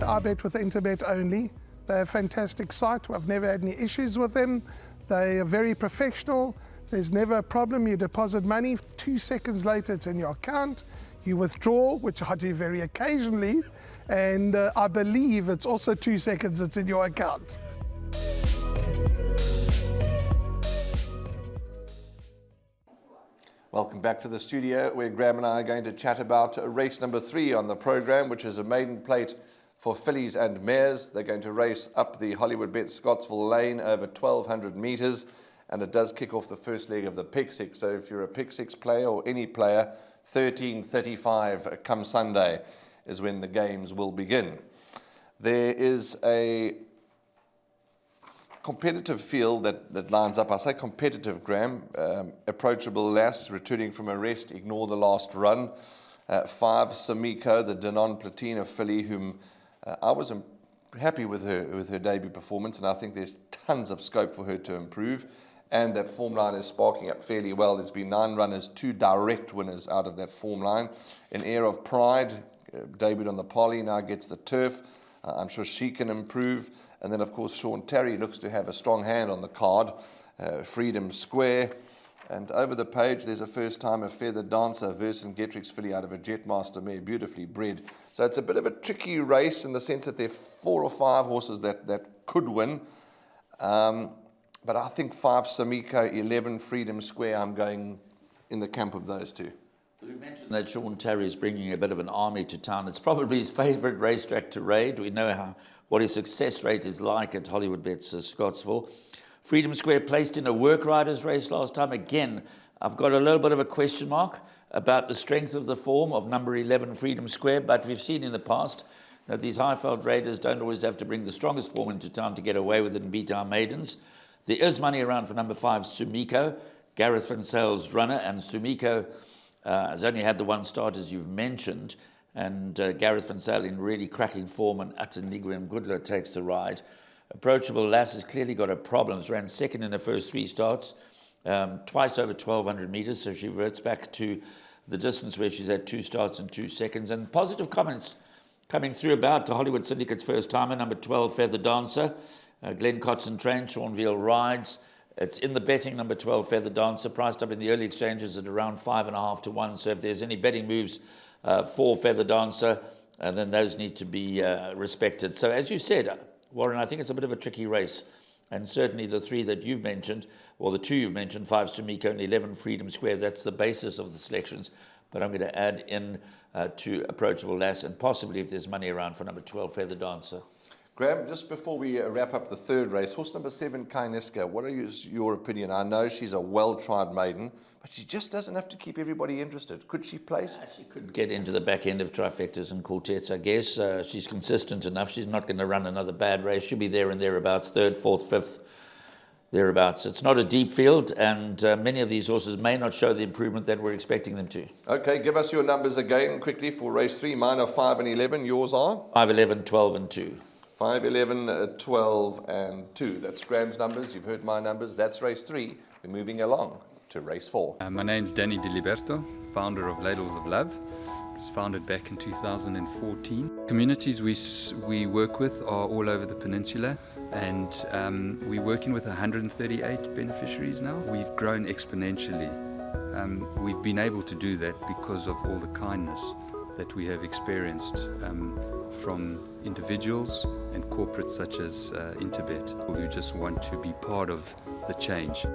I bet with Interbet only. They're a fantastic site. I've never had any issues with them. They are very professional. There's never a problem. You deposit money, 2 seconds later it's in your account. You withdraw, which I do very occasionally, and I believe it's also 2 seconds it's in your account. Welcome back to the studio, where Graham and I are going to chat about race number 3 on the program, which is a maiden plate for fillies and mares. They're going to race up the Hollywoodbets Scottsville lane over 1,200 metres, and it does kick off the first leg of the Pick Six. So if you're a Pick Six player or any player, 13:35 come Sunday is when the games will begin. There is a competitive field that lines up. I say competitive, Graham. Approachable Lass, returning from a rest, ignore the last run. 5, Samiko, the Denon Platina filly, whom I was happy with her debut performance, and I think there's tons of scope for her to improve. And that form line is sparking up fairly well. There's been 9 runners, 2 direct winners out of that form line. An Air of Pride, debuted on the Poly, now gets the turf. I'm sure she can improve. And then, of course, Sean Terry looks to have a strong hand on the card. Freedom Square. And over the page, there's a first-timer Feather Dancer, Verson Getrix filly out of a Jetmaster mare, beautifully bred. So it's a bit of a tricky race in the sense that there are 4 or 5 horses that could win. But I think 5, Samiko, 11, Freedom Square, I'm going in the camp of those 2. We mentioned that Sean Terry is bringing a bit of an army to town. It's probably his favourite racetrack to raid. We know what his success rate is like at Hollywoodbets Scottsville. Freedom Square placed in a work riders race last time. Again, I've got a little bit of a question mark about the strength of the form of number 11, Freedom Square, but we've seen in the past that these high-feld raiders don't always have to bring the strongest form into town to get away with it and beat our maidens. There is money around for number 5, Sumiko, Gareth Van Sale's runner, and Sumiko has only had the 1 start, as you've mentioned, and Gareth Van Sale in really cracking form, and Atanigwe Goodler takes the ride. Approachable Lass has clearly got her problems, ran second in the first 3 starts, twice over 1,200 metres, so she reverts back to the distance where she's had 2 starts and 2 seconds. And positive comments coming through about the Hollywood Syndicate's first timer, number 12, Feather Dancer. Glenn Cotson trained, Sean Veal rides. It's in the betting, number 12, Feather Dancer, priced up in the early exchanges at around 5.5 to 1. So if there's any betting moves for Feather Dancer, then those need to be respected. So as you said, Warren, I think it's a bit of a tricky race. And certainly the 3 that you've mentioned, or the 2 you've mentioned, 5 Sumiko and 11 Freedom Square, that's the basis of the selections. But I'm going to add in to Approachable Lass, and possibly, if there's money around, for number 12, Feather Dancer. Graham, just before we wrap up the 3rd race, horse number 7, Kaineska, what is your opinion? I know she's a well-tried maiden, but she just doesn't have to keep everybody interested. Could she place? She could get into the back end of trifectas and quartets, I guess. She's consistent enough. She's not going to run another bad race. She'll be there and thereabouts, 3rd, 4th, 5th, thereabouts. It's not a deep field, and many of these horses may not show the improvement that we're expecting them to. Okay, give us your numbers again quickly for race 3. Mine are 5 and 11. Yours are? 5, 11, 12 and 2. 5, 11, 12 and 2. That's Graham's numbers. You've heard my numbers. That's race 3. We're moving along to race 4. My name's Danny Diliberto, founder of Ladles of Love. It was founded back in 2014. Communities we work with are all over the peninsula, and we're working with 138 beneficiaries now. We've grown exponentially. We've been able to do that because of all the kindness that we have experienced from individuals and corporates such as Interbet, who just want to be part of the change.